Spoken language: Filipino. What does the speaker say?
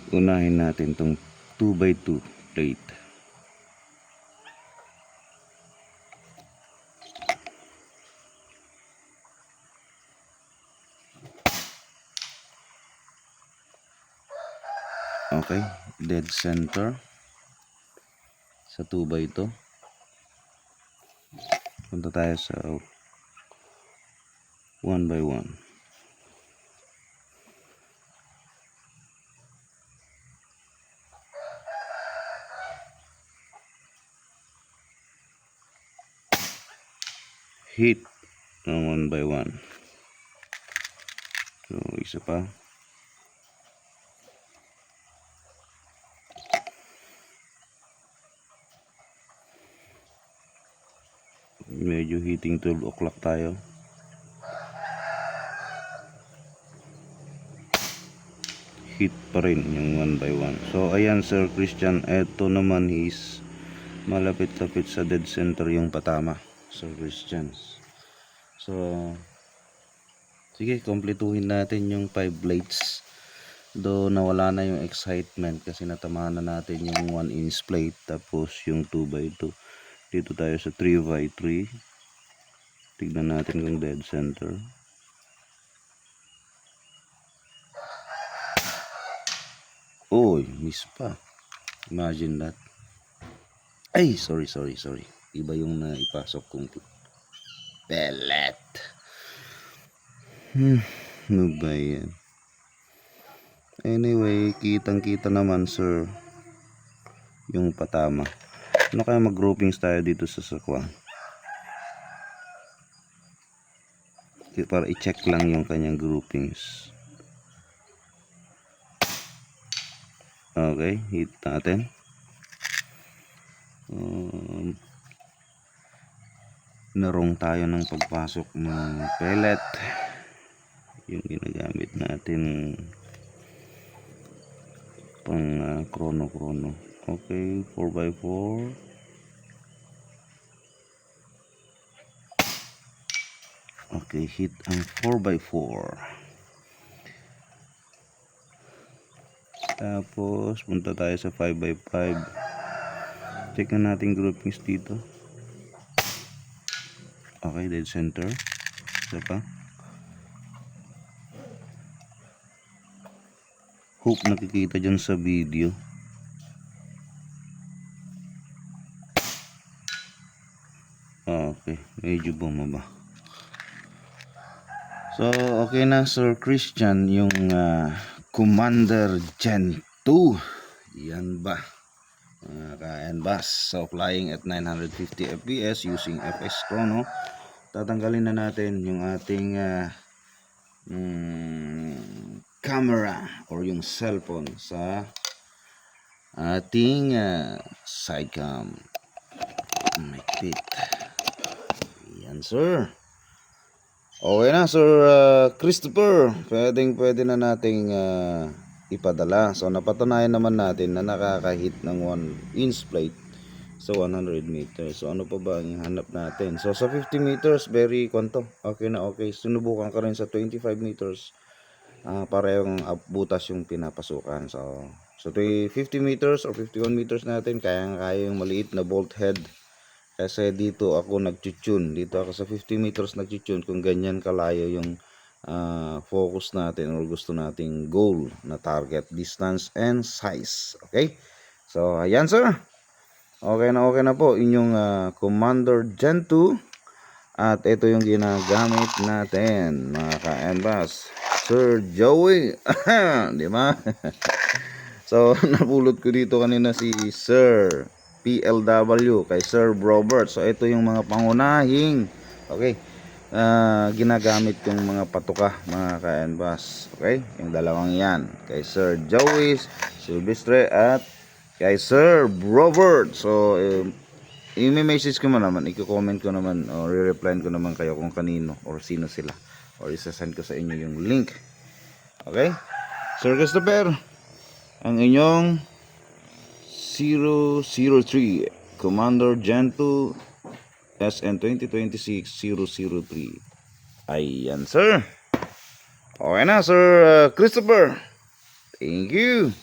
Unahin natin tong 2x2 plate. Okay, dead center sa 2x2. Punta tayo sa 1x1. Hit ng 1x1. So isa pa. Medyo hitting 12 o'clock tayo. Hit pa rin yung 1x1. So ayan Sir Christian, eto naman is malapit-lapit sa dead center yung patama, Sir Christian. So sige, kompletuhin natin yung 5 blades. Do nawala na yung excitement kasi natamaan na natin yung 1-inch plate, tapos yung 2x2. Dito tayo sa 3x3. Tignan natin kung dead center. Uy, miss pa. Imagine that. Ay, sorry. Iba yung naipasok kong pellet. Ano ba yan? Anyway, kitang-kita naman sir yung patama. Ano kaya mag-groupings tayo dito sa sakwa? Para i-check lang yung kanyang groupings. Okay, hit natin. Narong tayo ng pagpasok ng pellet. Yung ginagamit natin pang chrono. Okay, 4x4. Okay, hit ang 4x4. Tapos punta tayo sa 5x5. Check na natin groupings dito. Okay, dead center. Isa pa. Hope nakikita dyan sa video. Okay, medyo bumaba. So okay na Sir Christian yung Commander Gen 2. Yan ba ka-NBAS. So flying at 950 fps using FS Chrono. Tatanggalin na natin yung ating camera or yung cellphone sa ating sidecam. Mahigpit. Yan sir. Okay na Sir Christopher, pwede na nating ipadala. So napatunayan naman natin na nakaka-hit ng 1-inch plate sa 100 meters. So ano pa ba ang hanap natin? So sa 50 meters, very okay na okay. Sinubukan ko rin sa 25 meters. Parehong butas yung pinapasukan. So 50 meters or 51 meters natin, kaya yung maliit na bolt head. Kasi dito ako nag-tune. Dito ako sa 50 meters nag-tune kung ganyan kalayo yung focus natin or gusto nating goal na target, distance and size. Okay? So ayan sir. Okay na po inyong Commander Gen 2. At ito yung ginagamit natin mga ka-NBAS. Sir Joey. Di ba? So napulot ko dito kanina si Sir PLW kay Sir Robert. So ito yung mga pangunahing ginagamit yung mga patuka mga ka-NBAS. Okay, yung dalawang yan kay Sir Joey Silvestre at kay Sir Robert. So i-message ko naman, i-comment ko naman o i-reply ko naman kayo kung kanino or sino sila, or isa-send ko sa inyo yung link. Okay, Sir Christopher, ang inyong 003 Commander Gen 2 SN 2026-003. Ayan sir. Okay na Sir Christopher. Thank you.